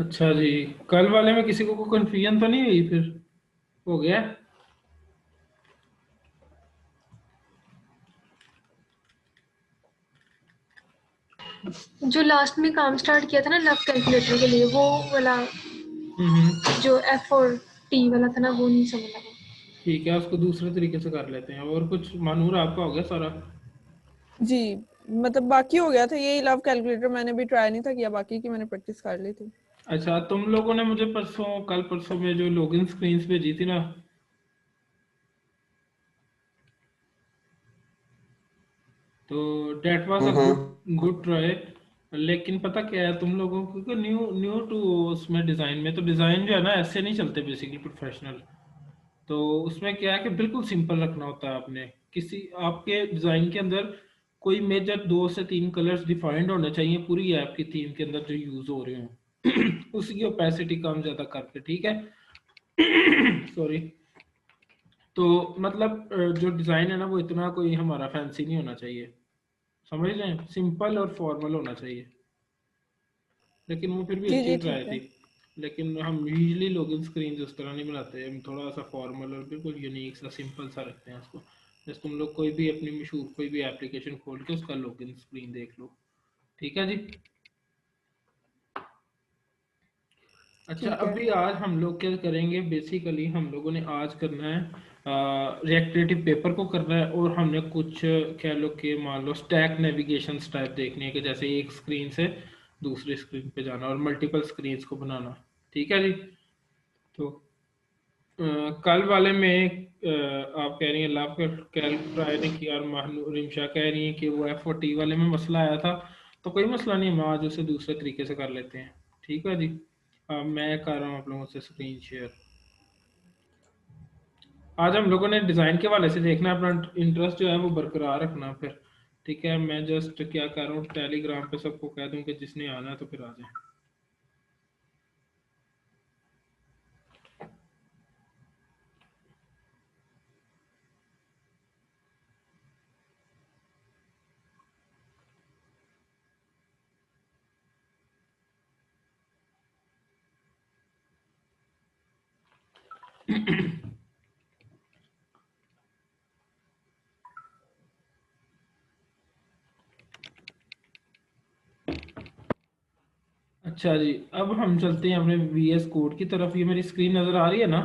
अच्छा जी। कल वाले में किसी को कंफ्यूजन तो नहीं हुई फिर? हो गया? जो लास्ट में काम स्टार्ट किया था ना लव कैलकुलेटर के लिए, वो वाला हम्म। जो एफ और टी वाला था ना, वो नहीं समझ लगा। ठीक है, उसको दूसरे तरीके से कर लेते हैं। और कुछ मानूर आपका हो गया सारा? जी, मतलब बाकी हो गया था यही लव कैलकुलेटर, मैंने भी ट्राई नहीं था किया, बाकी की मैंने प्रैक्टिस कर ली थी। अच्छा, तुम लोगों ने मुझे कल परसों में जो लॉगिन स्क्रीन्स भेजी थी ना, तो date was a good hmm. Good try. लेकिन पता क्या है, तुम लोगों को क्योंकि न्यू न्यू टू उसमें डिज़ाइन में, तो डिज़ाइन जो है ना ऐसे नहीं चलते बेसिकली प्रोफेशनल। तो उसमें क्या है कि बिल्कुल सिंपल रखना होता है आपने। किसी आपके डिज़ाइन के अंदर कोई मेजर 2 से 3 कलर्स डिफाइंड होने चाहिए पूरी ऐप की थीम के अंदर जो यूज़ हो रहे हो। उसकी ओपेसिटी कम ज़्यादा करके, ठीक है। सॉरी। तो मतलब जो डिज़ाइन है ना वो इतना कोई हमारा फैंसी नहीं होना चाहिए, समझ रहे हैं, सिंपल और फॉर्मल होना चाहिए। लेकिन वो फिर भी जी अच्छी जी ट्राई ठीक है। थी। लेकिन हम यूजली लॉगिन स्क्रीन उस तरह नहीं बनाते, हम थोड़ा सा फॉर्मल और बिल्कुल यूनिक सा सिंपल सा रखते हैं उसको। जैसे तुम लोग कोई भी अपनी मशहूर कोई भी एप्लीकेशन खोल के उसका लॉगिन स्क्रीन देख लो। ठीक है जी। अच्छा, ठीक है। अभी आज हम लोग क्या करेंगे, बेसिकली हम लोगों ने आज करना है रिएक्टिव पेपर को करना है, और हमने कुछ कह लो कि मान लो स्टैक नेविगेशन टाइप देखनी है कि जैसे एक स्क्रीन से दूसरी स्क्रीन पे जाना और मल्टीपल स्क्रीन्स को बनाना। ठीक है जी। तो कल वाले में आप कह रही हैं लाभ का कैल ट्राई ने किया, और रिमशा कह रही है कि वो एफ और टी वाले में मसला आया था। तो कोई मसला नहीं, हम आज उसे दूसरे तरीके से कर लेते हैं। ठीक है जी। मैं कर रहा हूँ आप लोगों से स्क्रीन शेयर। आज हम लोगों ने डिज़ाइन के हवाले से देखना है, अपना इंटरेस्ट जो है वो बरकरार रखना फिर। ठीक है, मैं जस्ट क्या कर रहा हूँ, टेलीग्राम पे सबको कह दूँ कि जिसने आना है तो फिर आ जाए। अच्छा जी, अब हम चलते हैं अपने वीएस कोड की तरफ। ये मेरी स्क्रीन नज़र आ रही है ना?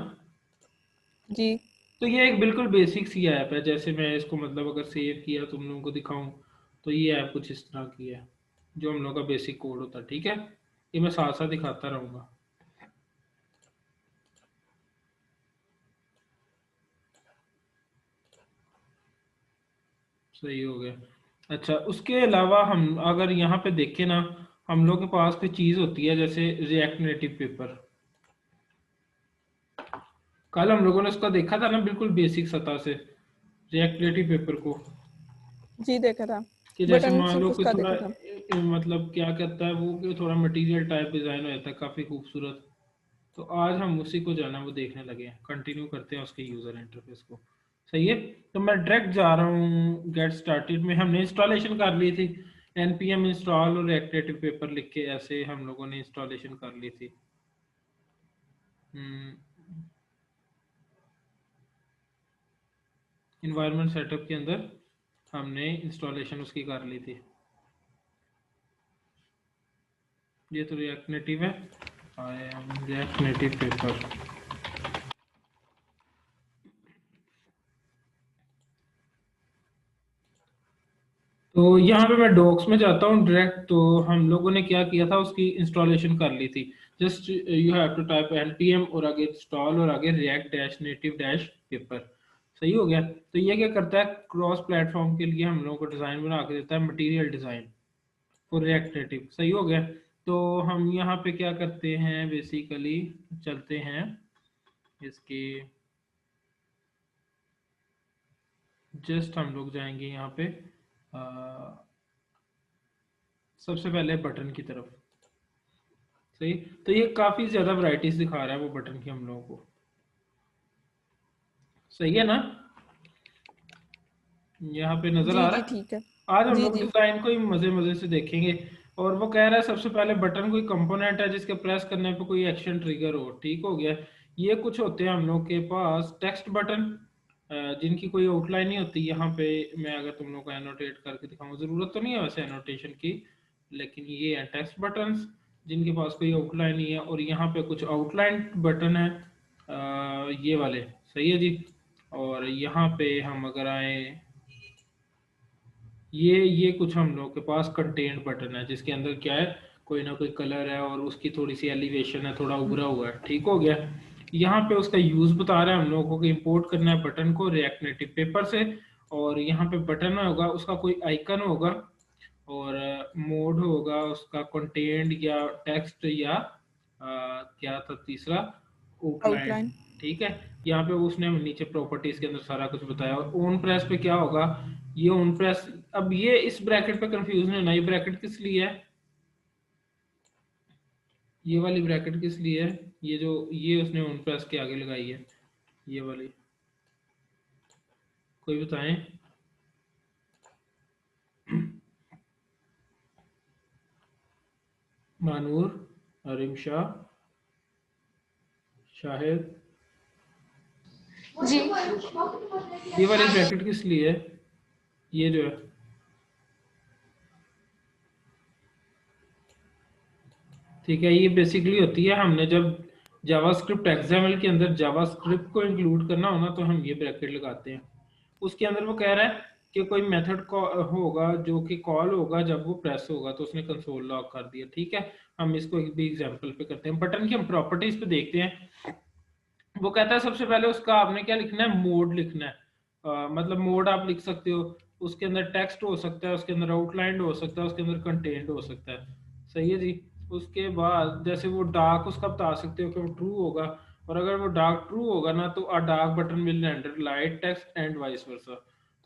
जी तो ये एक बिल्कुल बेसिक सी ऐप है। जैसे मैं इसको मतलब अगर सेव किया तुम लोगों को दिखाऊं, तो ये ऐप कुछ इस तरह की है, जो हम लोग का बेसिक कोड होता है। ठीक है, ये मैं साथ साथ दिखाता रहूंगा। सही हो गया। अच्छा, उसके अलावा हम अगर यहाँ पे देखें ना, हम लोग के पास कोई चीज़ होती है जैसे रिएक्ट नेटिव पेपर। कल हम लोगों ने उसका देखा था ना, बिल्कुल बेसिक सतह से रिएक्ट नेटिव पेपर को। जी देखा था, कि जैसे बटन मान लो सिर्फ कोई उसका थोड़ा देखा था। मतलब क्या कहता है वो, कि थोड़ा मटेरियल टाइप डिज़ाइन हो जाता है काफ़ी खूबसूरत। तो आज हम उसी को जाना वो देखने लगे हैं, कंटिन्यू करते हैं उसके यूज़र इंटरफेस को। सही है। तो मैं डायरेक्ट जा रहा हूँ गेट स्टार्टेड में। हमने इंस्टॉलेशन कर ली थी, npm इंस्टॉल और रिएक्टिव पेपर लिख के ऐसे हम लोगों ने इंस्टॉलेशन कर ली थी। इन्वायरमेंट सेटअप के अंदर हमने इंस्टॉलेशन उसकी कर ली थी। ये तो रिएक्ट नेटिव है, I am react native paper. तो यहाँ पे मैं डॉक्स में जाता हूँ डायरेक्ट। तो हम लोगों ने क्या किया था, उसकी इंस्टॉलेशन कर ली थी। Just you have to type npm और आगे इंस्टॉल और आगे react dash native dash paper. सही हो गया। तो ये क्या करता है, क्रॉस प्लेटफॉर्म के लिए हम लोगों को डिज़ाइन बना के देता है, material design for react native. सही हो गया। तो हम यहाँ पे क्या करते हैं, बेसिकली चलते हैं इसके, जस्ट हम लोग जाएंगे यहाँ पे सबसे पहले बटन की तरफ। सही। तो ये काफी ज्यादा वैरायटीज दिखा रहा है वो बटन की हम लोगों को। सही है ना? यहाँ पे नजर जी आ जी रहा है। ठीक है। आज हम जी लोग जी डिजाइन को ही मजे मजे से देखेंगे। और वो कह रहा है सबसे पहले बटन कोई कंपोनेंट है जिसके प्रेस करने पे कोई एक्शन ट्रिगर हो। ठीक हो गया। ये कुछ होते हैं हम लोग के पास टेक्स्ट बटन, जिनकी कोई आउटलाइन नहीं होती। यहाँ पे मैं अगर तुम लोग को एनोटेट करके दिखाऊं, जरूरत तो नहीं है वैसे एनोटेशन की, लेकिन ये है टेक्स्ट बटन्स जिनके पास कोई आउटलाइन नहीं है। और यहाँ पे कुछ आउटलाइन बटन है, ये वाले। सही है जी। और यहाँ पे हम अगर आए, ये कुछ हम लोग के पास कंटेंट बटन है जिसके अंदर क्या है, कोई ना कोई कलर है और उसकी थोड़ी सी एलिवेशन है, थोड़ा उभरा हुआ है। ठीक हो गया। यहाँ पे उसका यूज बता रहा है हम लोगों को कि इंपोर्ट करना है बटन को रिएक्ट नेटिव पेपर से। और यहाँ पे बटन होगा, उसका कोई आइकन होगा, और मोड होगा उसका कंटेंट या टेक्स्ट या क्या था तीसरा, आउटलाइन। आउटलाइन। ठीक है। यहाँ पे उसने नीचे प्रॉपर्टीज के अंदर सारा कुछ बताया। और ऑन प्रेस पे क्या होगा, ये ऑन प्रेस, अब ये इस ब्रैकेट पे कंफ्यूजन है ना, ये ब्रैकेट किस लिए है, ये वाली ब्रैकेट किस लिए है, ये जो ये उसने ऑन प्रेस के आगे लगाई है ये वाली, कोई बताएं। मानूर, रिमशा, शाहिद, जी। ये वाली ब्रैकेट किस लिए है, ये जो है, ठीक है, ये बेसिकली होती है, हमने जब जावास्क्रिप्ट एक्सएमएल के अंदर जावास्क्रिप्ट को इंक्लूड करना हो ना, तो हम ये ब्रैकेट लगाते हैं। उसके अंदर वो कह रहा है कि कोई मेथड होगा जो कि कॉल होगा, जब वो प्रेस होगा तो उसने कंसोल लॉग कर दिया। ठीक है। हम इसको एक भी एग्जांपल पे करते हैं। बटन की हम प्रॉपर्टीज पे देखते हैं। वो कहता है सबसे पहले उसका आपने क्या लिखना है, मोड लिखना है। मतलब मोड आप लिख सकते हो, उसके अंदर टेक्स्ट हो सकता है, उसके अंदर आउटलाइन हो सकता है, उसके अंदर कंटेंट हो सकता है। सही है जी। उसके बाद जैसे वो डार्क उसका बता सकते हो कि वो ट्रू होगा, और अगर वो डार्क ट्रू होगा ना तो अ dark button will render light text and vice versa.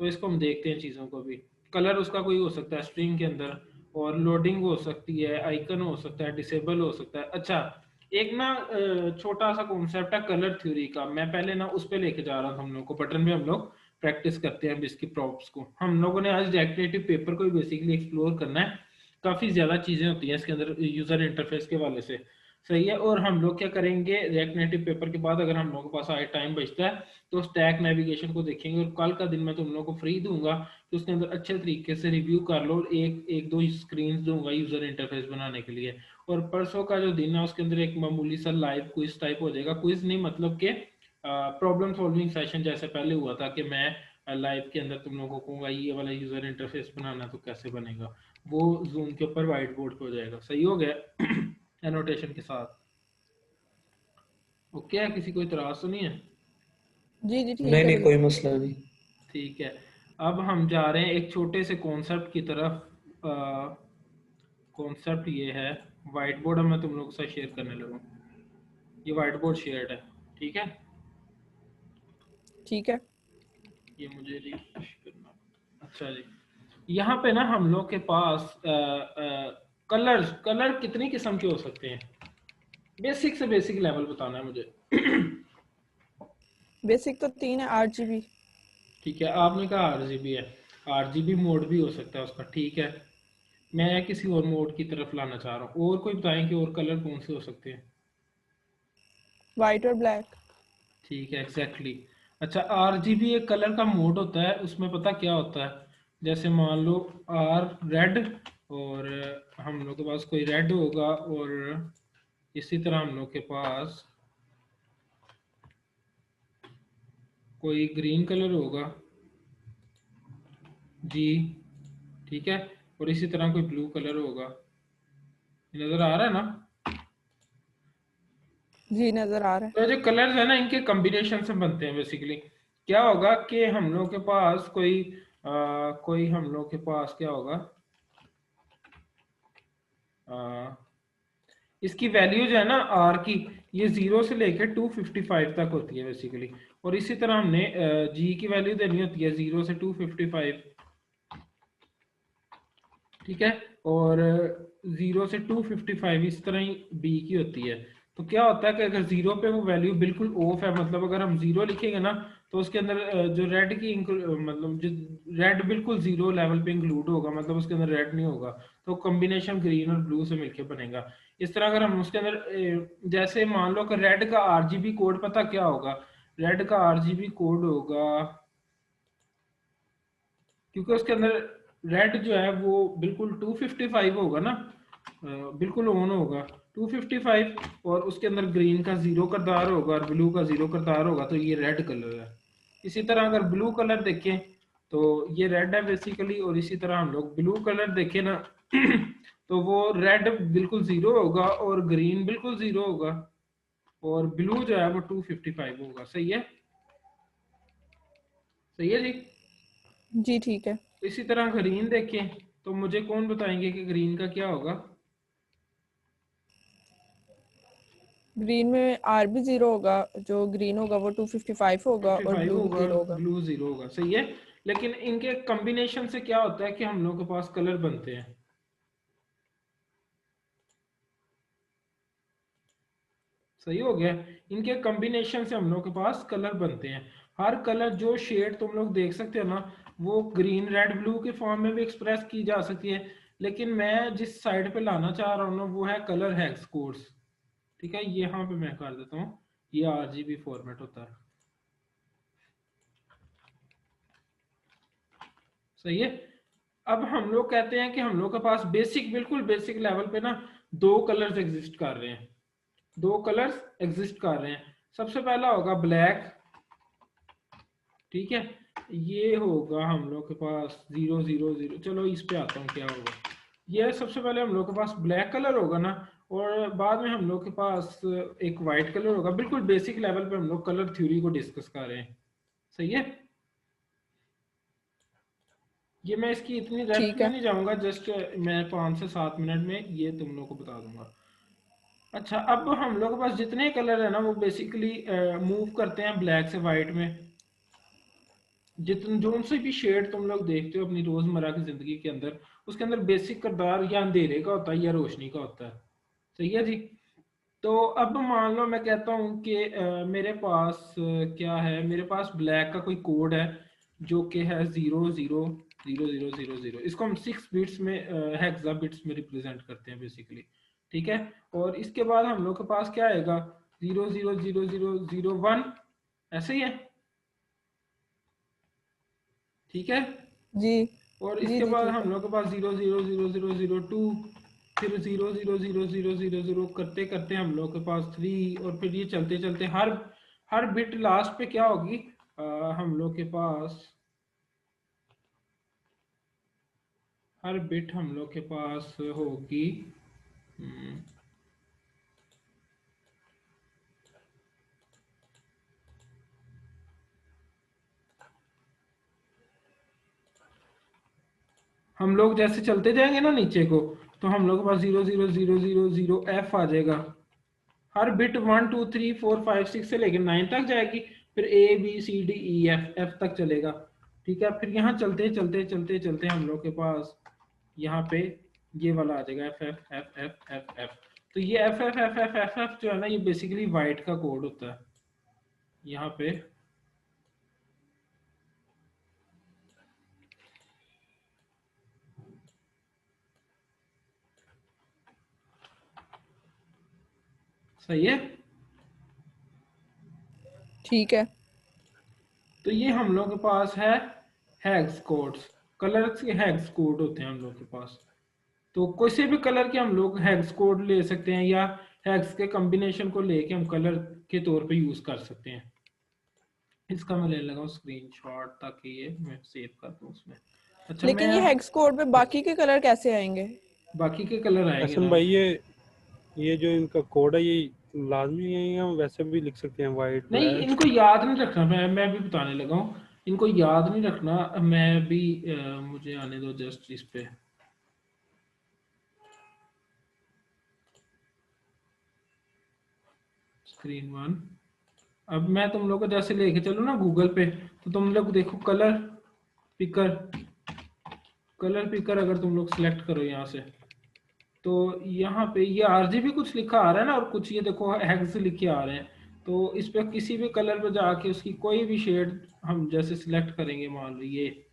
तो इसको हम देखते हैं चीज़ों को भी। कलर उसका कोई हो सकता है स्ट्रिंग के अंदर, और लोडिंग हो सकती है, आइकन हो सकता है, डिसेबल हो सकता है। अच्छा, एक ना छोटा सा कॉन्सेप्ट है कलर थ्योरी का, मैं पहले ना उस पे लेके जा रहा था हम लोग को। बटन पे हम लोग प्रैक्टिस करते हैं इसकी प्रॉप्स को। हम लोगों ने आज रिएक्ट नेटिव पेपर को बेसिकली एक्सप्लोर करना है। काफी ज्यादा चीजें होती हैं इसके अंदर यूजर इंटरफेस के वाले से। सही है। और हम लोग क्या करेंगे, रिएक्ट नेटिव पेपर के बाद अगर हम लोगों के पास आज टाइम बचता है तो स्टैक नेविगेशन को देखेंगे। और कल का दिन मैं तुम लोगों को फ्री दूंगा कि उसके अंदर अच्छे तरीके से रिव्यू कर लो। एक दो स्क्रीन दूंगा यूजर इंटरफेस बनाने के लिए। और परसों का जो दिन है उसके अंदर एक मामूली सा लाइव क्विज टाइप हो जाएगा। क्विज नहीं, मतलब कि प्रॉब्लम सॉल्विंग सेशन जैसे पहले हुआ था, कि मैं लाइव के अंदर तुम लोगों को कहूंगा ये वाला यूजर इंटरफेस बनाना तो कैसे बनेगा, वो जूम के ऊपर व्हाइट बोर्ड पे हो जाएगा। सही हो गया। एनोटेशन के साथ। ओके है, किसी को इतराज तो नहीं है? जी जी ठीक नहीं है नहीं, कोई बिल्कुल। मसला नहीं। ठीक है। अब हम जा रहे हैं एक छोटे से कॉन्सेप्ट की तरफ। कॉन्सेप्ट ये है, व्हाइट बोर्ड मैं तुम लोगों के साथ शेयर करने लगा। ये व्हाइट बोर्ड शेयर्ड है। ठीक है। ठीक है। ये मुझे रिफ्रेश करना। अच्छा जी। यहाँ पे ना हम लोग के पास कलर कितनी किस्म के हो सकते हैं, बेसिक से बेसिक लेवल बताना है मुझे। बेसिक तो 3 है, RGB। ठीक है, आपने कहा आरजीबी है। आरजीबी मोड भी हो सकता है उसका। ठीक है। मैं किसी और मोड की तरफ लाना चाह रहा हूँ। और कोई बताएं कि और कलर कौन से हो सकते हैं? वाइट और ब्लैक। ठीक है, एग्जैक्टली। अच्छा, आरजीबी एक कलर का मोड होता है, उसमें पता क्या होता है, जैसे मान लो आर रेड, और हम लोग के पास कोई रेड होगा, और इसी तरह हम लोग के पास कोई ग्रीन कलर होगा जी। ठीक है। और इसी तरह कोई ब्लू कलर होगा। नजर आ रहा है ना? जी नजर आ रहा है। तो जो कलर्स है ना, इनके कॉम्बिनेशन से बनते हैं बेसिकली। क्या होगा कि हम लोग के पास कोई हम लोग के पास क्या होगा, आ, इसकी वैल्यू जो है ना आर की, ये 0 से लेकर 255 तक होती है बेसिकली। और इसी तरह हमने जी की वैल्यू देनी होती है 0 से 255। ठीक है। और 0 से 255 इस तरह ही बी की होती है। तो क्या होता है कि अगर जीरो पे वो वैल्यू बिल्कुल ऑफ है, मतलब अगर हम जीरो लिखेंगे ना तो उसके अंदर जो रेड की मतलब जो रेड बिल्कुल जीरो लेवल पे इंक्लूड होगा, मतलब उसके अंदर रेड नहीं होगा, तो कॉम्बिनेशन ग्रीन और ब्लू से मिलके बनेगा। इस तरह अगर हम उसके अंदर जैसे मान लो कि रेड का आरजीबी कोड पता क्या होगा, रेड का आरजीबी कोड होगा, क्योंकि उसके अंदर रेड जो है वो बिल्कुल 255 होगा ना, बिल्कुल ऑन होगा 255, और उसके अंदर ग्रीन का जीरो करदार होगा और ब्लू का जीरो करदार होगा, तो ये रेड कलर है। इसी तरह अगर ब्लू कलर देखें तो ये रेड है बेसिकली, और इसी तरह हम लोग ब्लू कलर देखें ना तो वो रेड बिल्कुल जीरो होगा और ग्रीन बिल्कुल जीरो होगा, और ब्लू जो है वो 255 होगा। सही है, सही है जी। जी ठीक है। इसी तरह ग्रीन देखें तो मुझे कौन बताएंगे कि ग्रीन का क्या होगा? ग्रीन में आर भी 0 होगा, जो ग्रीन होगा वो 255 होगा और 55 ब्लू भी होगा 0 और होगा। ब्लू जीरो होगा। सही है, लेकिन इनके कॉम्बिनेशन से क्या होता है कि हम लोग के पास कलर बनते हैं। सही हो गया, इनके कॉम्बिनेशन से हम लोग के पास कलर बनते हैं। हर कलर जो शेड तुम लोग देख सकते हो ना, वो ग्रीन रेड ब्लू के फॉर्म में भी एक्सप्रेस की जा सकती है, लेकिन मैं जिस साइड पे लाना चाह रहा हूँ ना वो है कलर हेक्स कोड्स। ठीक है, यहाँ पे मैं कर देता हूँ, ये आरजीबी फॉर्मेट होता है। सही है, अब हम लोग कहते हैं कि हम लोग के पास बेसिक, बिल्कुल बेसिक लेवल पे ना दो कलर्स एग्जिस्ट कर रहे हैं, दो कलर्स एग्जिस्ट कर रहे हैं। सबसे पहला होगा ब्लैक, ठीक है, ये होगा हम लोग के पास 000। चलो इस पे आता हूँ क्या होगा। ये सबसे पहले हम लोग के पास ब्लैक कलर होगा ना, और बाद में हम लोग के पास एक वाइट कलर होगा। बिल्कुल बेसिक लेवल पे हम लोग कलर थ्योरी को डिस्कस कर रहे हैं। सही है, ये मैं इसकी इतनी डेप्थ ठीक में है। नहीं जाऊंगा, जस्ट मैं 5 से 7 मिनट में ये तुम लोग को बता दूंगा। अच्छा, अब हम लोग के पास जितने कलर है ना वो बेसिकली मूव करते हैं ब्लैक से वाइट में। जितने जो से भी शेड तुम लोग देखते हो अपनी रोजमर्रा की जिंदगी के अंदर, उसके अंदर बेसिक किरदार या अंधेरे का होता है या रोशनी का होता है। सही है जी। तो अब मान लो मैं कहता हूँ कि मेरे पास क्या है, मेरे पास ब्लैक का कोई कोड है जो कि है 000000। इसको हम 6 बिट्स में हेक्सा बिट्स में रिप्रेजेंट करते हैं बेसिकली। ठीक है, और इसके बाद हम लोग के पास क्या आएगा, 000001, ऐसे ही है। ठीक है, जी और जी इसके जी बाद ठीक है। हम लोग के पास 000002, फिर 000000 करते करते हम लोग के पास 3, और फिर ये चलते चलते हर हर बिट लास्ट पे क्या होगी, हम लोग के पास हर बिट हम लोग के पास होगी हम लोग जैसे चलते जाएंगे ना नीचे को, तो हम लोग के पास 000000 आ जाएगा। हर बिट 1 2 3 4 5 6 से लेकर 9 तक जाएगी, फिर ABCDEF तक चलेगा। ठीक है, फिर यहाँ चलते चलते चलते चलते हम लोग के पास यहाँ पे ये वाला आ जाएगा FFFFFF। तो ये FFFFFF जो है ना, ये बेसिकली वाइट का कोड होता है यहाँ पे। सही है, ठीक है। तो ये हम लोग के पास है हैग्स कोड्स, कलर्स के हैग्स कोड होते हैं हम लोग के पास। तो किसी भी कलर के हम लोग हेक्स कोड ले सकते हैं, या हेक्स के कॉम्बिनेशन को लेके हम कलर के तौर पे यूज कर सकते हैं। इसका मैं ले लगा स्क्रीनशॉट ताकि ये मैं सेव कर दूं उसमें। अच्छा, मैं लेकिन ये अब हेक्स कोड पे बाकी के कलर कैसे आएंगे? बाकी के कलर आएंगे एहसन ना। भाई, ये जो इनका कोड है, ये लाजमी है या हम वैसे भी लिख सकते हैं, वाइट नहीं, ब्लैक? इनको याद नहीं रखना, मैं भी बताने लगा हूँ। इनको याद नहीं रखना, मैं भी मुझे आने दो जस्ट इस पे। स्क्रीन 1, अब मैं तुम लोग को जैसे लेके चलूँ ना गूगल पे, तो तुम लोग देखो कलर पिकर, कलर पिकर अगर तुम लोग सिलेक्ट करो यहाँ से, तो यहाँ पे ये RGB कुछ लिखा आ रहा है ना, और कुछ ये देखो हेक्स लिखे आ रहे हैं। तो इस पे किसी भी कलर पे जाके उसकी कोई भी शेड हम जैसे सिलेक्ट करेंगे, मान लो ये,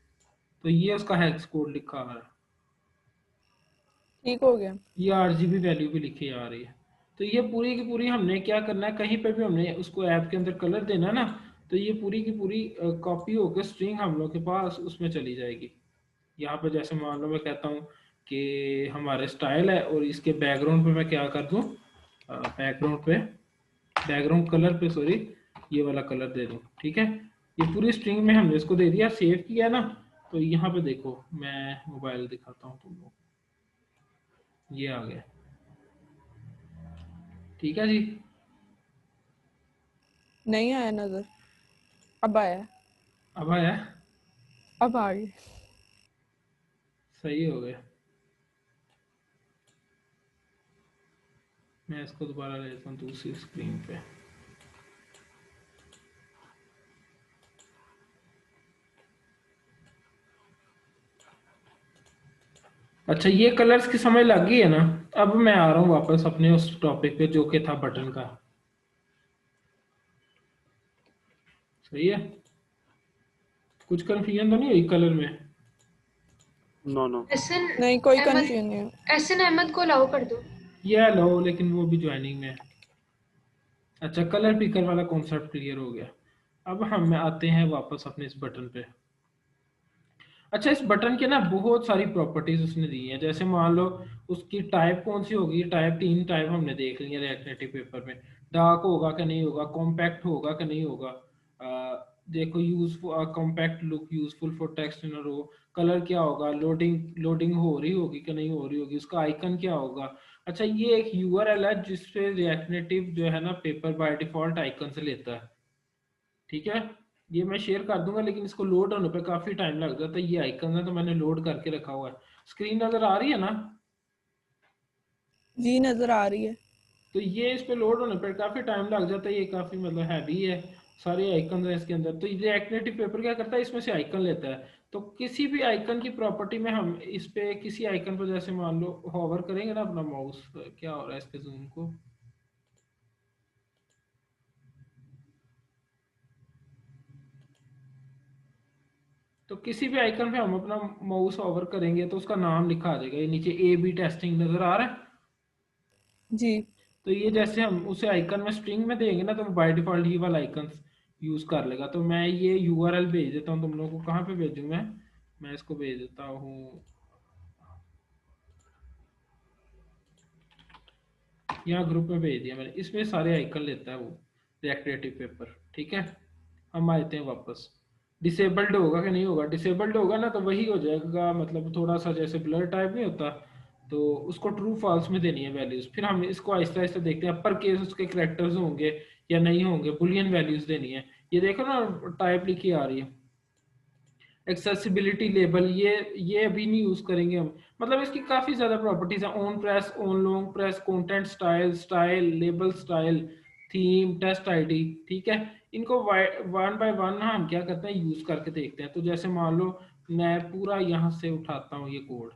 तो ये उसका हेक्स कोड लिखा आ रहा है, ठीक हो गया। ये RGB वैल्यू भी लिखी आ रही है। तो ये पूरी की पूरी हमने क्या करना है, कहीं पे भी हमने उसको ऐप के अंदर कलर देना ना, तो ये पूरी की पूरी कॉपी होकर स्ट्रिंग हम लोग के पास उसमें चली जाएगी। यहाँ पे जैसे मान लो मैं कहता हूँ कि हमारे स्टाइल है, और इसके बैकग्राउंड पे मैं क्या कर दूँ, बैकग्राउंड कलर पे सॉरी, ये वाला कलर दे दूँ, ठीक है। ये पूरी स्ट्रिंग में हमने इसको दे दिया, सेव किया ना। तो यहाँ पे देखो, मैं मोबाइल दिखाता हूँ तुम लोग, ये आ गया, ठीक है जी। नहीं आया नजर, अब आया, अब आया, अब आ गया। सही हो गया। मैं इसको दोबारा लेता हूँ दूसरी स्क्रीन पे। अच्छा, ये कलर्स की समझ लग गई है ना। अब मैं आ रहा हूँ वापस अपने उस टॉपिक पे जो कि था बटन का। सही है, कुछ कंफ्यूजन तो नहीं हुई कलर में? नो नो एहसन नहीं, कोई अहमद, कंफ्यूजन नहीं है। एहसन अहमद को अलाउ कर दो। ये लो, लेकिन वो भी ज्वाइनिंग में है। अच्छा, कलर पिकर वाला कॉन्सेप्ट क्लियर हो गया। अब हम आते हैं वापस अपने इस बटन पे। अच्छा, इस बटन के ना बहुत सारी प्रॉपर्टीज उसने दी हैं। जैसे मान लो उसकी टाइप कौन सी होगी, टाइप 3 टाइप हमने देख ली है रिएक्ट नेटिव पेपर में। डार्क होगा कि नहीं होगा, कॉम्पैक्ट होगा कि नहीं होगा, देखो useful compact look useful for text in row, colour क्या होगा, लोडिंग लोडिंग हो रही होगी कि नहीं हो रही होगी, उसका आइकन क्या होगा। अच्छा, ये एक URL है जिसपे रिएक्ट नेटिव जो है ना पेपर बाय डिफॉल्ट आइकन से लेता है, ठीक है। ये मैं शेयर कर दूंगा, लेकिन इसको लोड होने पे काफी टाइम लग जाता है। ये आइकन है तो मैंने लोड करके रखा हुआ है। स्क्रीन नजर आ रही है ना? जी नजर आ रही है। तो ये इस पे लोड होने पर काफी टाइम लग जाता है, ये काफी मतलब हैवी है, सारे आइकन है इसके अंदर। तो ये एक्टिव पेपर क्या करता है, इसमें से आइकन लेता है। तो किसी भी आइकन की प्रॉपर्टी में हम इस पे किसी आइकन पर जैसे मान लो होवर करेंगे ना अपना माउस, क्या हो रहा है इसके जूम को, तो किसी भी आइकन पे हम अपना माउस ओवर करेंगे तो उसका नाम लिखा आ जाएगा। ये नीचे AB टेस्टिंग नजर आ रहा है। जी तो ये जैसे हम उसे आइकन में स्ट्रिंग में देंगे ना, तो बाय डिफॉल्ट ये वाला आइकन यूज कर लेगा। तो मैं ये URL भेज देता हूँ तुम लोगों को। कहाँ पे भेजूँ मैं इसको भेज देता हूँ यहाँ ग्रुप में भेज दिया मैंने। इसमें सारे आइकन लेता है वो रिएक्ट नेटिव पेपर, ठीक है। हम आते हैं वापस। डिसेबल्ड होगा कि नहीं होगा, डिसेबल्ड होगा ना तो वही हो जाएगा, मतलब थोड़ा सा जैसे ब्लर टाइप नहीं होता, तो उसको ट्रू फॉल्स में देनी है वैल्यूज। फिर हम इसको आहिस्ता आहिस्ता देखते हैं, अपर केस उसके करेक्टर्स होंगे या नहीं होंगे, बुलियन वैल्यूज देनी है। ये देखो ना टाइप लिखी आ रही है। एक्सेसिबिलिटी लेबल, ये अभी नहीं यूज करेंगे हम। मतलब इसकी काफी ज्यादा प्रॉपर्टीज है। On press, on long press, content style, style label style, theme, test ID, ठीक है। इनको वन बाय वन हम क्या करते हैं, यूज करके देखते हैं। तो जैसे मान लो मैं पूरा यहाँ से उठाता हूँ ये कोड।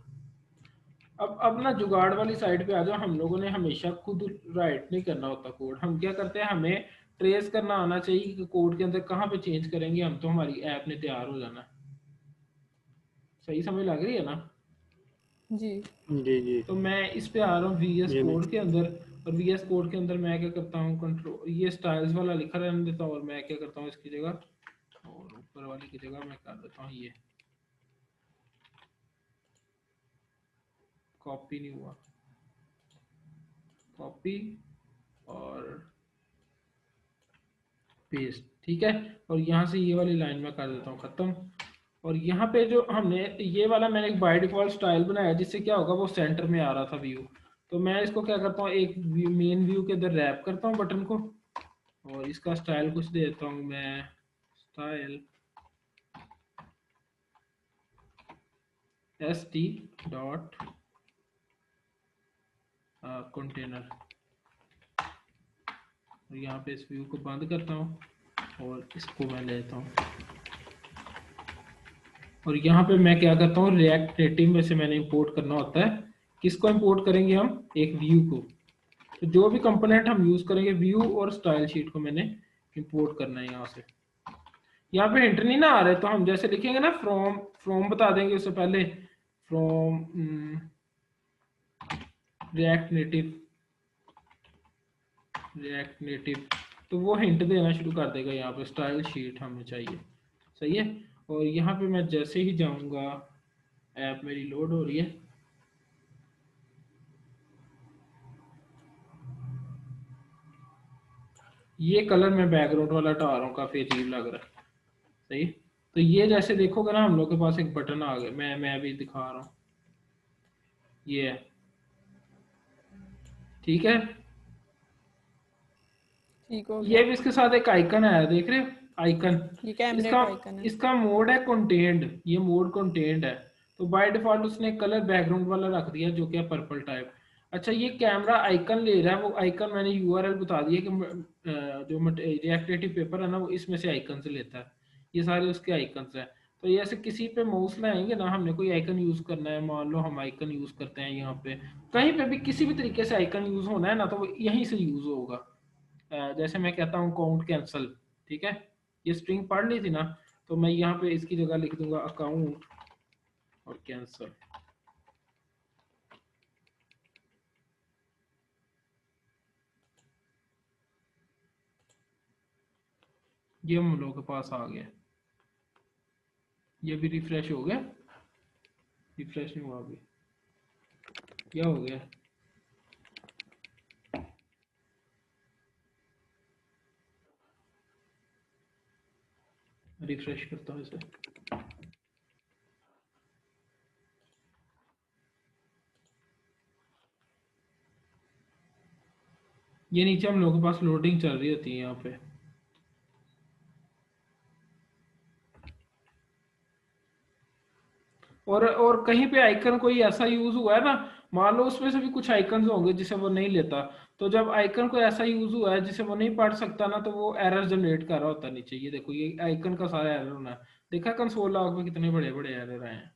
अब ना जुगाड़ वाली साइड पे आ जाओ। हम लोगों ने हमेशा खुद राइट नहीं करना होता कोड। हम क्या करते हैं, हमें ट्रेस करना आना चाहिए कि कोड के अंदर कहाँ पे चेंज करेंगे हम, तो हमारी ऐप ने तैयार हो जाना। सही समझ लग रही है ना? जी जी जी तो मैं इस पे आ रहा हूँ VS ये नहीं कोड के अंदर। और VS कोड के अंदर मैं क्या करता हूँ, कंट्रोल ये स्टाइल्स वाला लिखा रहने देता हूँ, और मैं क्या करता हूँ इसकी जगह, और ऊपर वाली की जगह मैं कर देता हूँ ये कॉपी नहीं हुआ, कॉपी और पेस्ट, ठीक है। और यहाँ से ये वाली लाइन में कर देता हूँ खत्म। और यहाँ पे जो हमने ये वाला मैंने एक बाय डिफॉल्ट स्टाइल बनाया, जिससे क्या होगा वो सेंटर में आ रहा था व्यू। तो मैं इसको क्या करता हूँ, एक मेन व्यू के अंदर रैप करता हूँ बटन को, और इसका स्टाइल कुछ देता हूँ मैं, स्टाइल st डॉट कंटेनर। और यहाँ पे इस व्यू को बंद करता हूँ और इसको मैं लेता हूँ। और यहाँ पे मैं क्या करता हूँ, रिएक्ट नेटिव में से मैंने इंपोर्ट करना होता है किसको इंपोर्ट करेंगे हम, एक व्यू को। तो जो भी कंपोनेंट हम यूज करेंगे व्यू और स्टाइल शीट को मैंने इंपोर्ट करना है यहाँ से। यहाँ पे एंटर नहीं ना आ रहे तो हम जैसे लिखेंगे ना फ्रॉम, फ्रॉम बता देंगे उससे पहले, from react native, react native, तो वो हिंट देना शुरू कर देगा यहाँ पे स्टाइल शीट हमें चाहिए। सही है। और यहाँ पे मैं जैसे ही जाऊंगा, ऐप मेरी लोड हो रही है, ये कलर मैं बैकग्राउंड वाला हटा रहा हूँ, काफी अजीब लग रहा है। सही। तो ये जैसे देखोगे ना हम लोग के पास एक बटन आ गया, मैं अभी दिखा रहा हूँ, ये है। ठीक है। ठीक हो ये गया। भी इसके साथ एक आइकन है, देख रहे हो आइकन, ये कैमरे इसका का आइकन है। इसका मोड है कंटेंट, ये मोड कंटेंट है। तो बाय डिफॉल्ट उसने कलर बैकग्राउंड वाला रख दिया जो कि है पर्पल टाइप। अच्छा ये कैमरा आइकन ले रहा है, वो आइकन मैंने यूआरएल बता दिया कि जो रिएक्ट नेटिव पेपर है ना वो इसमें से आइकन से लेता है, ये सारे उसके आइकन हैं। तो ये ऐसे किसी पे माउस लाएंगे ना, हमने कोई आइकन यूज करना है, मान लो हम आइकन यूज करते हैं यहाँ पे, कहीं पे भी किसी भी तरीके से आइकन यूज होना है ना तो वो यहीं से यूज होगा। जैसे मैं कहता हूँ काउंट कैंसल, ठीक है, ये स्ट्रिंग पढ़ ली थी ना, तो मैं यहाँ पे इसकी जगह लिख दूंगा अकाउंट और कैंसल। ये हम लोगों के पास आ गया, ये भी रिफ्रेश हो गया, रिफ्रेश नहीं हुआ अभी, क्या हो गया, रिफ्रेश करता हूँ इसे। ये नीचे हम लोगों के पास लोडिंग चल रही होती है यहाँ पे। और कहीं पे आइकन कोई ऐसा यूज हुआ है ना, मान लो उसमें से भी कुछ आइकन होंगे जिसे वो नहीं लेता, तो जब आइकन को ऐसा यूज हुआ है जिसे वो नहीं पढ़ सकता ना, तो वो एरर जनरेट कर रहा होता है नीचे। ये देखो ये आइकन का सारा एरर होना है, देखा कंसोल लॉग में कितने बड़े बड़े एरर आए हैं।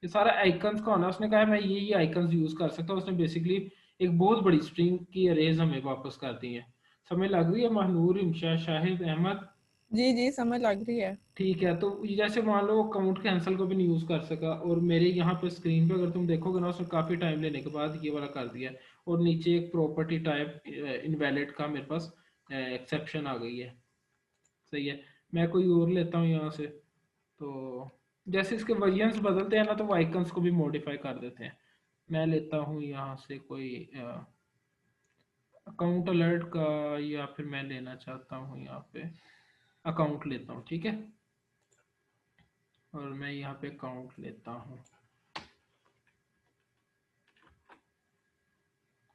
ये सारा आइकन्स का होना, उसने कहा मैं ये आइकन्स यूज कर सकता हूँ, उसने बेसिकली एक बहुत बड़ी स्ट्रिंग की अरेज हमें वापस कर दी है। समझ लग रही है महनूर, इमशा, शाहिद, अहमद? जी जी समझ लग रही है। ठीक है। तो जैसे मान लो काउंट कैंसिल को भी नहीं यूज कर सका, और मेरे यहाँ पे स्क्रीन पे अगर तुम देखोगे ना उसने काफी टाइम लेने के बाद ये वाला कर दिया, और नीचे एक प्रॉपर्टी टाइप इनवैलिड का मेरे पास एक्सेप्शन आ गई है। सही है। मैं कोई और लेता हूँ यहाँ से, तो जैसे इसके वर्जन्स बदलते हैं ना तो वो आइकन्स को भी मॉडिफाई कर देते हैं। मैं लेता हूँ यहाँ से कोई अकाउंट अलर्ट का, या फिर मैं लेना चाहता हूँ यहाँ पे अकाउंट लेता हूँ, ठीक है, और मैं यहाँ पे अकाउंट लेता हूँ।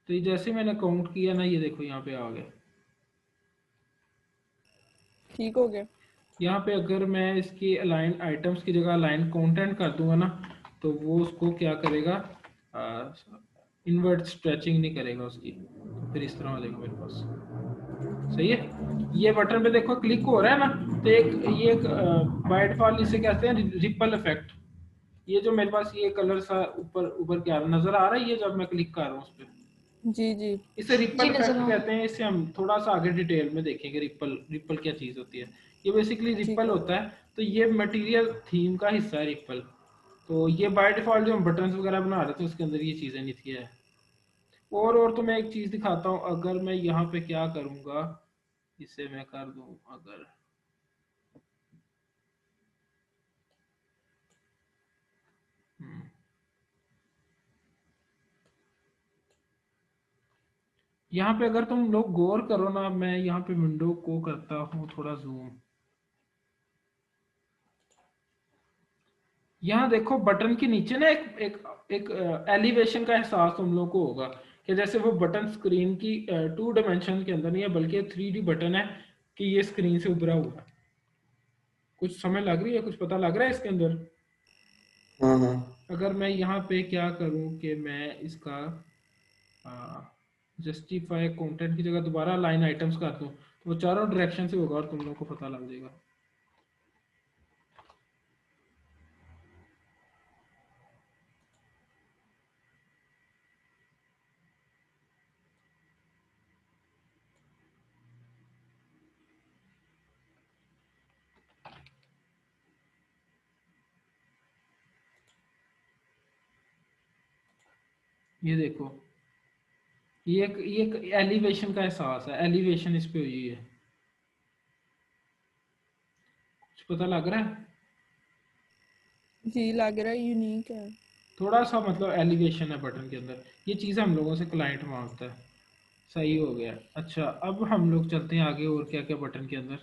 तो ये जैसे मैंने अकाउंट किया ना, ये देखो यहाँ पे आ गया। ठीक हो गया। यहाँ पे अगर मैं इसकी अलाइन आइटम्स की जगह अलाइन कंटेंट कर दूंगा ना, तो वो उसको क्या करेगा, इनवर्ट स्ट्रेचिंग नहीं करेगा उसकी, तो फिर इस तरह हो जाएगा मेरे पास। सही है। ये बटन पे देखो क्लिक हो रहा है ना, तो एक बाय डिफॉल्ट इसे कहते हैं रिपल इफेक्ट। ये जो मेरे पास ये कलर सा ऊपर ऊपर क्या नजर आ रहा है, ये जब मैं क्लिक कर रहा हूँ उस पर, जी जी इसे जी रिपल नजर इफेक्ट आ कहते हैं। इसे हम थोड़ा सा आगे डिटेल में देखेंगे, रिपल रिपल क्या चीज होती है। ये बेसिकली ठीक रिपल है। होता है, तो ये मटेरियल थीम का हिस्सा है रिपल। तो ये बाय डिफॉल्ट जो हम बटन्स वगैरह बना रहे थे उसके अंदर ये चीजें नहीं थी है। और तो मैं एक चीज दिखाता हूँ, अगर मैं यहाँ पे क्या करूंगा, इसे मैं कर दूं अगर, यहाँ पे अगर तुम लोग गौर करो ना, मैं यहाँ पे विंडो को करता हूँ थोड़ा जूम, यहाँ देखो बटन के नीचे ना एक एलिवेशन का एहसास तुम लोग को होगा, कि जैसे वो बटन स्क्रीन की 2 डायमेंशन के अंदर नहीं है बल्कि 3D बटन है, कि ये स्क्रीन से उभरा हुआ है। कुछ समझ लग रही है, कुछ पता लग रहा है इसके अंदर? हाँ हाँ। अगर मैं यहाँ पे क्या करूँ कि मैं इसका जस्टिफाई कंटेंट की जगह दोबारा लाइन आइटम्स कर दूँ, तो वो चारों डायरेक्शन से होगा और तुम लोग को पता लग जाएगा। ये देखो, ये एक एलिवेशन का एहसास है, एलिवेशन इस पे हुई है, कुछ पता लग रहा है? जी लग रहा है यूनिक है। थोड़ा सा मतलब एलिवेशन है बटन के अंदर, ये चीज़ हम लोगों से क्लाइंट मांगता है। सही हो गया। अच्छा, अब हम लोग चलते हैं आगे, और क्या क्या बटन के अंदर।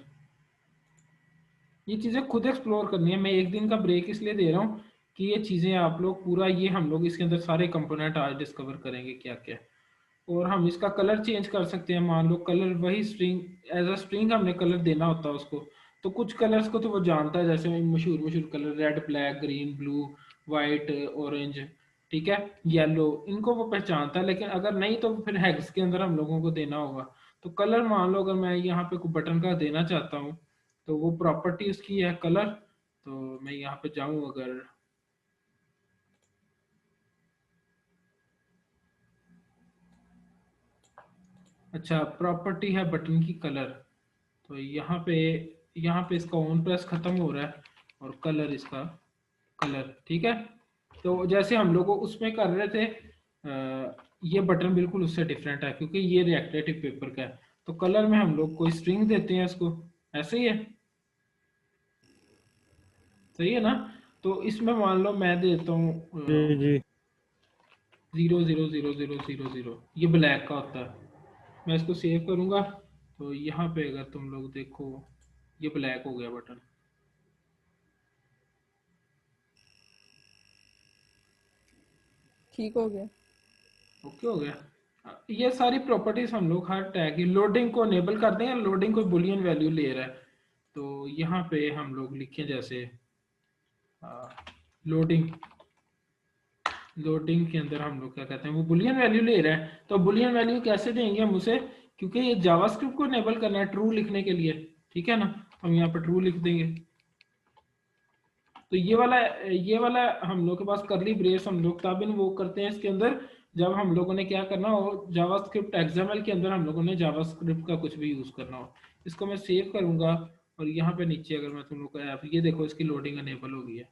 ये चीज़ें खुद एक्सप्लोर करनी है, मैं एक दिन का ब्रेक इसलिए दे रहा हूँ कि ये चीज़ें आप लोग पूरा, ये हम लोग इसके अंदर सारे कंपोनेंट आज डिस्कवर करेंगे क्या क्या। और हम इसका कलर चेंज कर सकते हैं, मान लो कलर वही स्ट्रिंग, एज अ स्ट्रिंग हमने कलर देना होता है उसको। तो कुछ कलर्स को तो वो जानता है, जैसे मशहूर मशहूर colour red black green blue white orange, ठीक है, येलो, इनको वो पहचानता है। लेकिन अगर नहीं तो फिर हैग्स के अंदर हम लोगों को देना होगा। तो कलर मान लो अगर मैं यहाँ पे कोई बटन का देना चाहता हूँ, तो वो प्रॉपर्टी उसकी है कलर। तो मैं यहाँ पे जाऊँ अगर, अच्छा प्रॉपर्टी है बटन की कलर, तो यहाँ पे इसका ऑन प्रेस खत्म हो रहा है और कलर इसका कलर, ठीक है। तो जैसे हम लोग उसमें कर रहे थे, ये बटन बिल्कुल उससे डिफरेंट है क्योंकि ये रिएक्टेटिव पेपर का है। तो कलर में हम लोग कोई स्ट्रिंग देते हैं इसको, ऐसे ही है, सही है ना। तो इसमें मान लो मैं देता हूँ जी जी। 0 0 0 0 0 0, ये ब्लैक का होता है। मैं इसको सेव करूँगा, तो यहाँ पे अगर तुम लोग देखो, ये ब्लैक हो गया बटन। ठीक हो गया। ओके हो गया। ये सारी प्रॉपर्टीज हम लोग हर टैग की लोडिंग को अनेबल कर दें, लोडिंग कोई बुलियन वैल्यू ले रहा है, तो यहाँ पे हम लोग लिखें जैसे लोडिंग, लोडिंग के अंदर हम लोग क्या कहते हैं, वो बुलियन वैल्यू ले रहा है। तो बुलियन वैल्यू कैसे देंगे हम उसे, क्योंकि ये जावास्क्रिप्ट को अनेबल करना है ट्रू लिखने के लिए, ठीक है ना। हम यहाँ पर ट्रू लिख देंगे। तो ये वाला हम लोग के पास करली ब्रेस हम लोग तब इन वो करते हैं इसके अंदर, जब हम लोगों ने क्या करना हो, जावास्क्रिप्ट एक्सएमएल के अंदर हम लोगों ने जावास्क्रिप्ट का कुछ भी यूज करना हो। इसको मैं सेव करूंगा, और यहाँ पे नीचे अगर मैं तुम लोग को ऐप, ये देखो इसकी लोडिंग अनेबल हो गई है,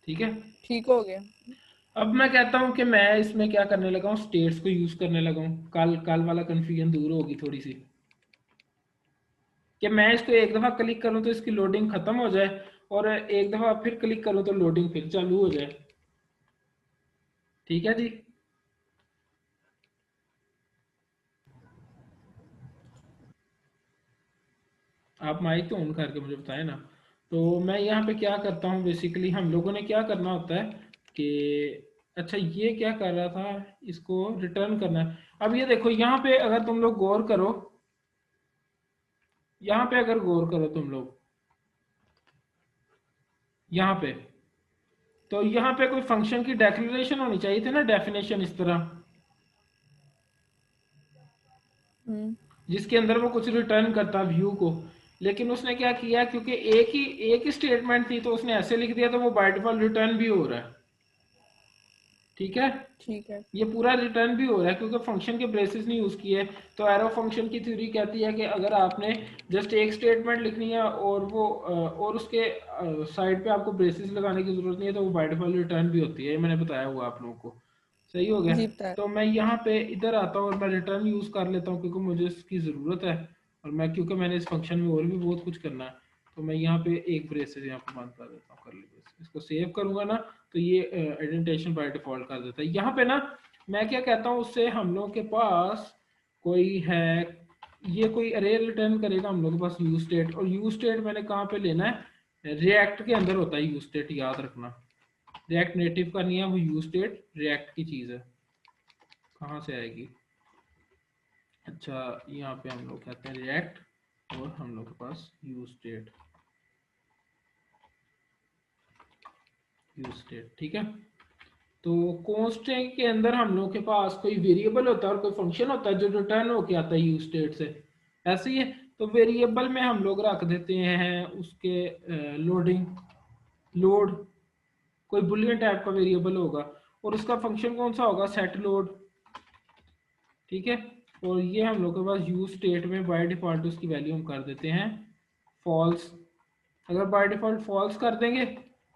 ठीक है। ठीक हो गया। अब मैं कहता हूँ कि मैं इसमें क्या करने लगा हूँ, स्टेट्स को यूज करने लगा हूँ, कल कल वाला कंफ्यूजन दूर होगी थोड़ी सी, कि मैं इसको एक दफा क्लिक करूँ तो इसकी लोडिंग खत्म हो जाए, और एक दफा फिर क्लिक करूँ तो लोडिंग फिर चालू हो जाए, ठीक है जी। आप माइक तो ऑन करके मुझे बताएं ना। तो मैं यहाँ पे क्या करता हूँ, बेसिकली हम लोगों ने क्या करना होता है कि, अच्छा ये क्या कर रहा था, इसको रिटर्न करना है। अब ये देखो यहाँ पे अगर तुम लोग गौर करो, यहाँ पे अगर गौर करो तुम लोग, यहाँ पे, तो यहाँ पे कोई फंक्शन की डेक्लेरेशन होनी चाहिए थी ना, डेफिनेशन इस तरह, हम्म। जिसके अंदर वो कुछ रिटर्न करता व्यू को। लेकिन उसने क्या किया, क्योंकि एक ही स्टेटमेंट थी, तो उसने ऐसे लिख दिया, तो वो बाय डिफॉल्ट रिटर्न भी हो रहा है, ठीक है। ठीक है। ये पूरा रिटर्न भी हो रहा है क्योंकि फंक्शन के ब्रेसिस नहीं यूज किए। तो एरो फंक्शन की थ्योरी कहती है कि अगर आपने जस्ट एक स्टेटमेंट लिखनी है और वो और उसके साइड पे आपको ब्रेसिस लगाने की जरूरत नहीं है, तो वो बाय डिफॉल्ट रिटर्न भी होती है। ये मैंने बताया हुआ आप लोगों को, सही हो गया। जी बताया। तो मैं यहाँ पे इधर आता हूँ और मैं रिटर्न यूज कर लेता हूँ क्योंकि मुझे इसकी जरूरत है, और मैं क्योंकि मैंने इस फंक्शन में और भी बहुत कुछ करना है। तो मैं यहाँ पे एक ब्रेसेस यहाँ पे बंद कर देता हूँ, कर लीजिए। इसको सेव करूंगा ना, तो ये इंडेंटेशन बाय डिफॉल्ट कर देता है। यहाँ पे ना मैं क्या कहता हूँ, उससे हम लोग के पास कोई है, ये कोई अरे रिटर्न करेगा हम लोग के पास यूज स्टेट, और यूज स्टेट मैंने कहाँ पे लेना है, रिएक्ट के अंदर होता है यूज स्टेट, याद रखना। रिएक्ट नेटिव का नहीं है वो, यूज स्टेट रिएक्ट की चीज है। कहाँ से आएगी, अच्छा यहाँ पे हम लोग कहते हैं रिएक्ट, और हम लोग के पास यूज स्टेट, यूज स्टेट, ठीक है। तो कॉन्स्टेंट के अंदर हम लोग के पास कोई वेरिएबल होता है और कोई फंक्शन होता है जो रिटर्न होके आता है यूज स्टेट से, ऐसे ही है। तो वेरिएबल में हम लोग रख देते हैं उसके लोडिंग, लोड, कोई बुलियन टाइप का वेरिएबल होगा, और उसका फंक्शन कौन सा होगा, सेट लोड, ठीक है। और ये हम लोग के पास यूज स्टेट में बाय डिफॉल्ट उसकी वैल्यू हम कर देते हैं फॉल्स। अगर बाय डिफॉल्ट फॉल्स कर देंगे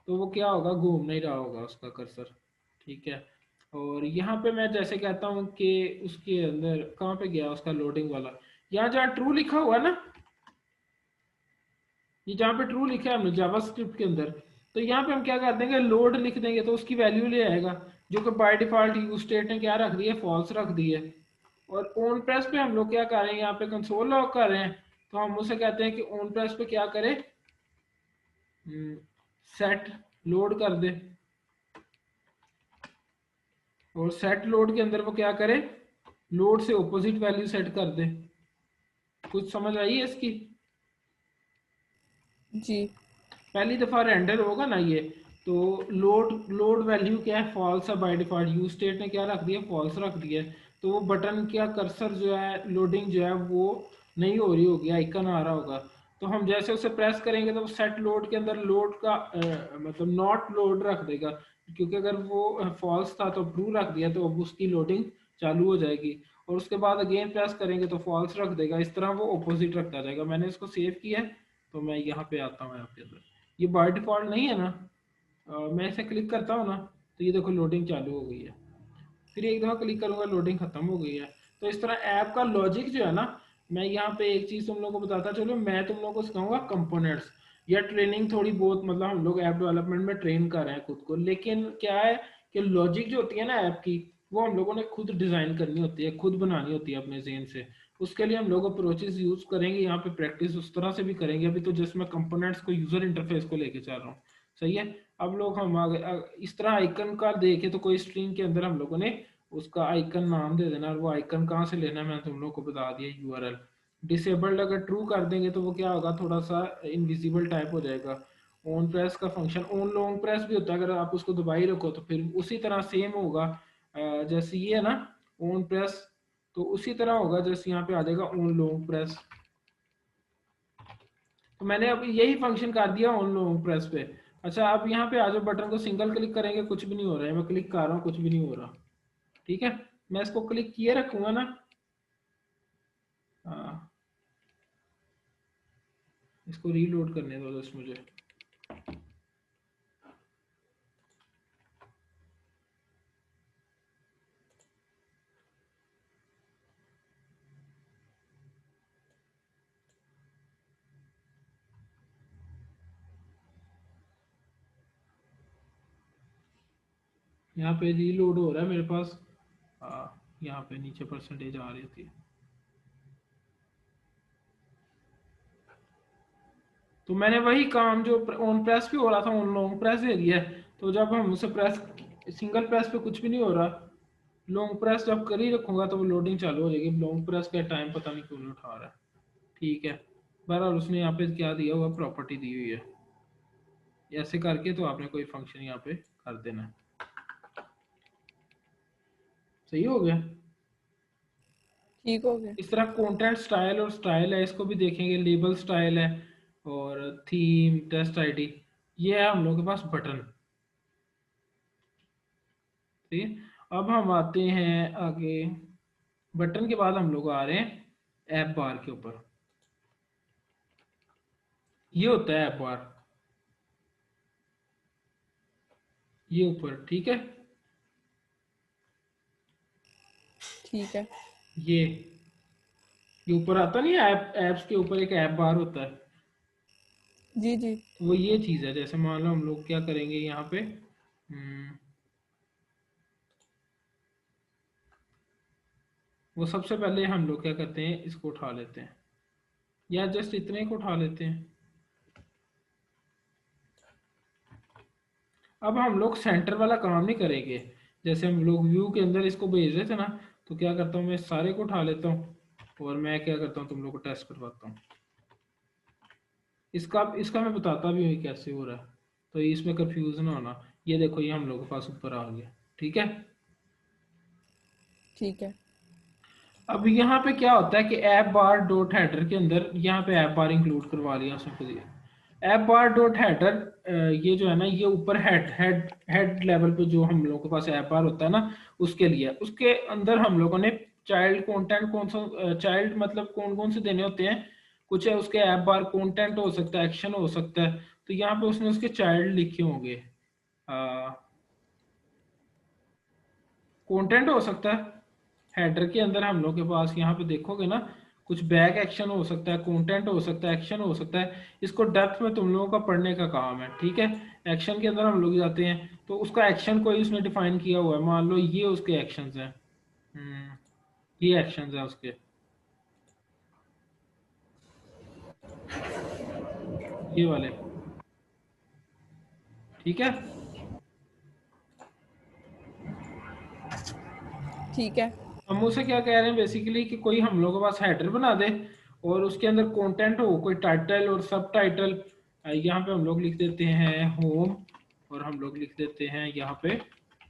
तो वो क्या होगा, घूम नहीं रहा होगा उसका कर्सर, ठीक है। और यहाँ पे मैं जैसे कहता हूँ कि उसके अंदर कहाँ पे गया उसका लोडिंग वाला, यहाँ जहाँ ट्रू लिखा हुआ है ना, ये जहाँ पे ट्रू लिखा है हमने जावास्क्रिप्ट के अंदर, तो यहाँ पे हम क्या कर देंगे, लोड लिख देंगे तो उसकी वैल्यू ले आएगा, जो कि बाय डिफॉल्ट यूज स्टेट ने क्या रख दी है, फॉल्स रख दी है। और ऑन प्रेस पे हम लोग क्या कर रहे हैं, यहाँ पे कंसोल लॉग कर रहे हैं, तो हम उसे कहते हैं कि ऑन प्रेस पे क्या करे, सेट लोड कर दे, और सेट लोड के अंदर वो क्या करे, लोड से ऑपोजिट वैल्यू सेट कर दे। कुछ समझ आई है इसकी? जी पहली दफा रेंडर होगा ना ये, तो लोड वैल्यू क्या है, फॉल्स है बाय डिफॉल्ट, यूज स्टेट ने क्या रख दिया, फॉल्स रख दिया है। तो वो बटन क्या कर्सर जो है, लोडिंग जो है वो नहीं हो रही होगी, आइकन आ रहा होगा। तो हम जैसे उसे प्रेस करेंगे तो सेट लोड के अंदर लोड का मतलब नॉट लोड रख देगा, क्योंकि अगर वो फॉल्स था तो ट्रू रख दिया, तो अब उसकी लोडिंग चालू हो जाएगी। और उसके बाद अगेन प्रेस करेंगे तो फॉल्स रख देगा, इस तरह वो ऑपोजिट रखता जाएगा। मैंने इसको सेव किया है, तो मैं यहाँ पे आता हूँ आपके अंदर, ये बाय डिफॉल्ट नहीं है ना, मैं इसे क्लिक करता हूँ ना, तो ये देखो लोडिंग चालू हो गई है, फिर एक दफ़ा क्लिक करूँगा लोडिंग खत्म हो गई है। तो इस तरह ऐप का लॉजिक जो है ना, मैं यहाँ पे एक चीज़ तुम लोगों को बताता चलो, मैं तुम लोगों को सिखाऊंगा कंपोनेंट्स, या ट्रेनिंग थोड़ी बहुत, मतलब हम लोग ऐप डेवलपमेंट में ट्रेन कर रहे हैं खुद को, लेकिन क्या है कि लॉजिक जो होती है ना ऐप की, वो हम लोगों ने खुद डिज़ाइन करनी होती है, खुद बनानी होती है अपने जेन से। उसके लिए हम लोग अप्रोचेज यूज़ करेंगे, यहाँ पे प्रैक्टिस उस तरह से भी करेंगे। अभी तो जस्ट मैं कंपोनेंट्स को, यूज़र इंटरफेस को लेके चल रहा हूँ, सही है। अब लोग हम आगे इस तरह आइकन का देखे तो कोई स्ट्रिंग के अंदर हम लोगों ने उसका आइकन नाम दे देना, और वो आइकन कहाँ से लेना है मैंने तुम लोग को बता दिया, यूआरएल। डिसेबल्ड अगर ट्रू कर देंगे तो वो क्या होगा, थोड़ा सा इनविजिबल टाइप हो जाएगा। ऑन प्रेस का फंक्शन ऑन लॉन्ग प्रेस भी होता है, अगर आप उसको दबाई रखो तो फिर उसी तरह सेम होगा, जैसे ये है ना ऑन प्रेस, तो उसी तरह होगा जैसे यहाँ पे आ जाएगा ऑन लॉन्ग प्रेस। तो मैंने अब यही फंक्शन कर दिया ऑन लॉन्ग प्रेस पे। अच्छा, अब यहाँ पे आ जाओ, बटन को सिंगल क्लिक करेंगे कुछ भी नहीं हो रहा है, मैं क्लिक कर रहा हूँ कुछ भी नहीं हो रहा, ठीक है। मैं इसको क्लिक किए रखूंगा ना, हाँ, इसको रीलोड करने दो बस मुझे। यहाँ पे रीलोड हो रहा है मेरे पास, यहाँ पे नीचे परसेंटेज आ रही थी। तो मैंने वही काम जो ऑन प्रेस पे हो रहा था ऑन लॉन्ग प्रेस दे दिया है। तो जब हम उसे प्रेस, सिंगल प्रेस पे कुछ भी नहीं हो रहा, लॉन्ग प्रेस जब कर ही रखूंगा तो वो लोडिंग चालू हो जाएगी। लॉन्ग प्रेस का टाइम पता नहीं क्यों नहीं उठा रहा है, ठीक है। बहरहाल उसने यहाँ पे क्या दिया हुआ, प्रॉपर्टी दी हुई है, ऐसे करके तो आपने कोई फंक्शन यहाँ पे कर देना है। सही हो गया। ठीक हो गया। इस तरह कंटेंट स्टाइल, और स्टाइल है इसको भी देखेंगे, लेबल स्टाइल है, और थीम, टेस्ट आईडी, ये है हम लोग के पास बटन। ठीक है, अब हम आते हैं आगे, बटन के बाद हम लोग आ रहे हैं ऐप बार के ऊपर। ये होता है ऐप बार, ये ऊपर, ठीक है। ठीक है। ये ऊपर आता नहीं है, ऐप्स के ऊपर एक ऐप बार होता है, जी जी। तो वो ये चीज़ है। जैसे मान लो हम लोग क्या करेंगे यहाँ पे, वो सबसे पहले हम लोग क्या करते हैं, इसको उठा लेते हैं, या जस्ट इतने को उठा लेते हैं। अब हम लोग सेंटर वाला काम नहीं करेंगे, जैसे हम लोग व्यू के अंदर इसको भेज रहे थे ना, तो क्या करता हूँ मैं सारे को उठा लेता हूँ, और मैं क्या करता हूँ तुम लोग को टेस्ट करवाता हूँ। इसका इसका मैं बताता भी हूँ कैसे हो रहा है, तो इसमें कंफ्यूज ना होना। ये देखो, ये हम लोग के पास ऊपर आ गया, ठीक है। ठीक है। अब यहाँ पे क्या होता है कि ऐप बार डॉट हेडर के अंदर, यहाँ पे ऐप बार इंक्लूड करवा लिया उसने खुद ही। ऐप बार डॉट हेडर, ये जो है ना, ये ऊपर हेड लेवल पे जो हम लोगों के पास ऐप बार होता है ना, उसके लिए, उसके अंदर हम लोगों ने चाइल्ड कंटेंट कौन सा, चाइल्ड मतलब कौन कौन से देने होते हैं, कुछ है उसके ऐप बार, कंटेंट हो सकता है, एक्शन हो सकता है। तो यहाँ पे उसने उसके चाइल्ड लिखे होंगे, कंटेंट हो सकता है हेडर के अंदर हम लोग के पास, यहाँ पे देखोगे ना कुछ बैक एक्शन हो सकता है, कंटेंट हो सकता है, एक्शन हो सकता है। इसको डेप्थ में तुम लोगों का पढ़ने का काम है, ठीक है। एक्शन के अंदर हम लोग जाते हैं तो उसका एक्शन कोई उसने डिफाइन किया हुआ है, मान लो ये उसके एक्शंस हैं, ये एक्शंस हैं उसके, ये वाले, ठीक है। ठीक है। हम उसे क्या कह रहे हैं बेसिकली कि कोई हम लोग के पास हेडर बना दे और उसके अंदर कंटेंट हो, कोई टाइटल और सब टाइटल। यहाँ पे हम लोग लिख देते हैं होम और हम लोग लिख देते हैं यहाँ पे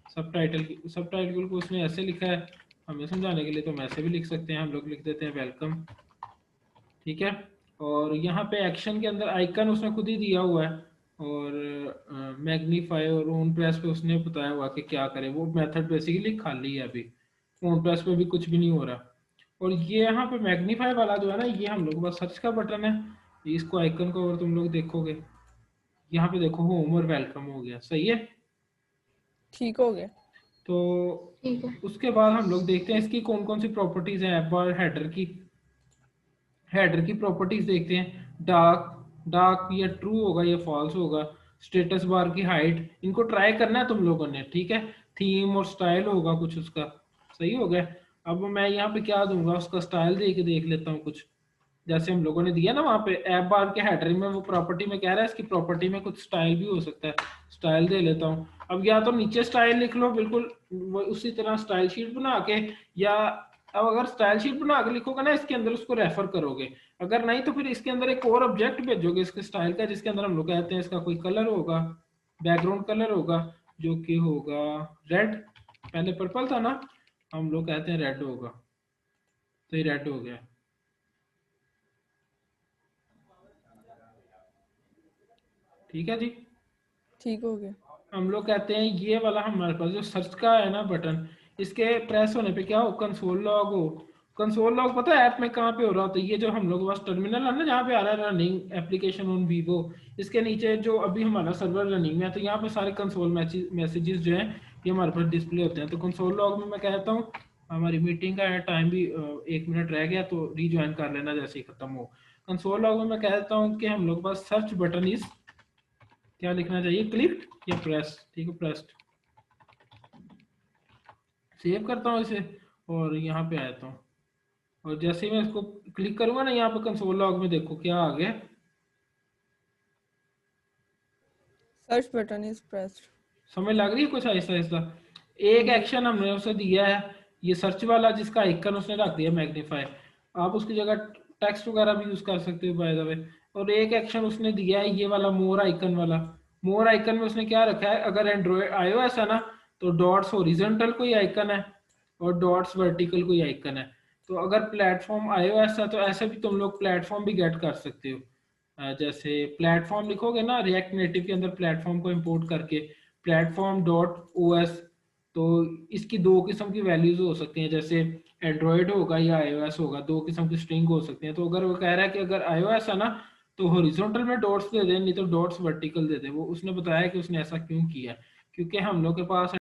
सब टाइटल। सब टाइटल को उसने ऐसे लिखा है, हमें समझाने के लिए तो हम ऐसे भी लिख सकते हैं, हम लोग लिख देते हैं वेलकम, ठीक है। और यहाँ पे एक्शन के अंदर आइकन उसने खुद ही दिया हुआ है और मैग्नीफाई और ऑन प्रेस पे उसने बताया हुआ कि क्या करे, वो मेथड बेसिकली खाली है अभी, ऑन प्रेस पे भी कुछ भी नहीं हो रहा। और ये यहाँ पे मैग्नीफाई वाला जो है ना, ये हम लोग के पास सर्च का बटन है, इसको आइकन को अगर तुम लोग देखोगे यहाँ पे देखो होम और वेलकम हो गया, सही है। ठीक हो गया। तो ठीक है। उसके बाद हम लोग देखते हैं इसकी कौन कौन सी प्रॉपर्टीज हैं ऐप बार हेडर की। हेडर की प्रॉपर्टीज देखते हैं, डार्क या ट्रू होगा या फॉल्स होगा, स्टेटस बार की हाइट, इनको ट्राई करना है तुम लोगों ने, ठीक है। थीम और स्टाइल होगा कुछ उसका, सही हो गया। अब मैं यहाँ पे क्या दूंगा, उसका स्टाइल दे के देख लेता हूँ कुछ, जैसे हम लोगों ने दिया ना वहाँ पे ऐप बार के हेडर में, वो प्रॉपर्टी में कह रहा है इसकी प्रॉपर्टी में कुछ स्टाइल भी हो सकता है, स्टाइल दे लेता हूँ। अब या तो नीचे स्टाइल लिख लो बिल्कुल उसी तरह स्टाइल शीट बना के, या अब अगर स्टाइल शीट बना के लिखोगे ना इसके अंदर उसको रेफर करोगे, अगर नहीं तो फिर इसके अंदर एक और ऑब्जेक्ट भेजोगे इसके स्टाइल का, जिसके अंदर हम लोग कहते हैं इसका कोई कलर होगा, बैकग्राउंड कलर होगा जो कि होगा रेड, पहले पर्पल था ना, हम लोग कहते हैं रेड होगा, तो ये रेड हो गया, ठीक है जी। ठीक हो गया। हम लोग कहते हैं ये वाला हमारे पास जो सर्च का है ना बटन, इसके प्रेस होने पे क्या हो, कंसोल लॉग हो। कंसोल लॉग पता है ऐप में कहाँ पे हो रहा होता है, ये जो हम लोग के पास टर्मिनल है ना जहाँ पे आ रहा है रनिंग एप्लीकेशन ऑन वीवो, इसके नीचे जो अभी हमारा सर्वर रनिंग में है, तो यहाँ पे सारे कंसोल मैसेजेस जो हैं ये हमारे पास डिस्प्ले होते हैं। तो कंसोल लॉग में मैं कहता हूँ, हमारी मीटिंग का टाइम भी 1 मिनट रह गया तो रीज्वाइन कर लेना जैसे ही खत्म हो। कंसोल लॉग में मैं कहता हूँ कि हम लोग के पास सर्च बटन इज क्या लिखना चाहिए, क्लिक या प्रेस, ठीक है, प्रेस्ड। सेव करता हूँ इसे और यहाँ पे आता हूँ, और जैसे ही मैं इसको क्लिक करूंगा ना यहाँ पे कंसोल लॉग में देखो क्या आ गया, सर्च बटन इज प्रेस्ड। समझ लग रही है कुछ आहिस्ता आहिस्ता। एक एक्शन हमने उसे दिया है ये सर्च वाला, जिसका आइकन उसने रख दिया मैग्नीफाई, आप उसकी जगह टेक्स्ट वगैरह भी यूज कर सकते हो बाय द वे। और एक एक्शन उसने दिया है ये वाला मोर आइकन वाला, मोर आइकन में उसने क्या रखा है, अगर एंड्रॉइड iOS है ना तो डॉट्स हॉरिजॉन्टल कोई आइकन है और डॉट्स वर्टिकल कोई आइकन है। तो अगर प्लेटफॉर्म iOS है तो ऐसे भी तुम लोग प्लेटफॉर्म भी गेट कर सकते हो, जैसे प्लेटफॉर्म लिखोगे ना रिएक्ट नेटिव के अंदर प्लेटफॉर्म को इंपोर्ट करके प्लेटफॉर्म डॉट ओएस, तो इसकी 2 किस्म की वैल्यूज हो सकती हैं, जैसे एंड्रॉयड होगा या iOS होगा, 2 किस्म की स्ट्रिंग हो सकती हैं। तो अगर वो कह रहा है कि अगर iOS है ना तो हॉरिजॉन्टल में डॉट्स दे दे, नहीं तो डॉट्स वर्टिकल दे दे। वो उसने बताया कि उसने ऐसा क्यों किया, क्योंकि हम लोग के पास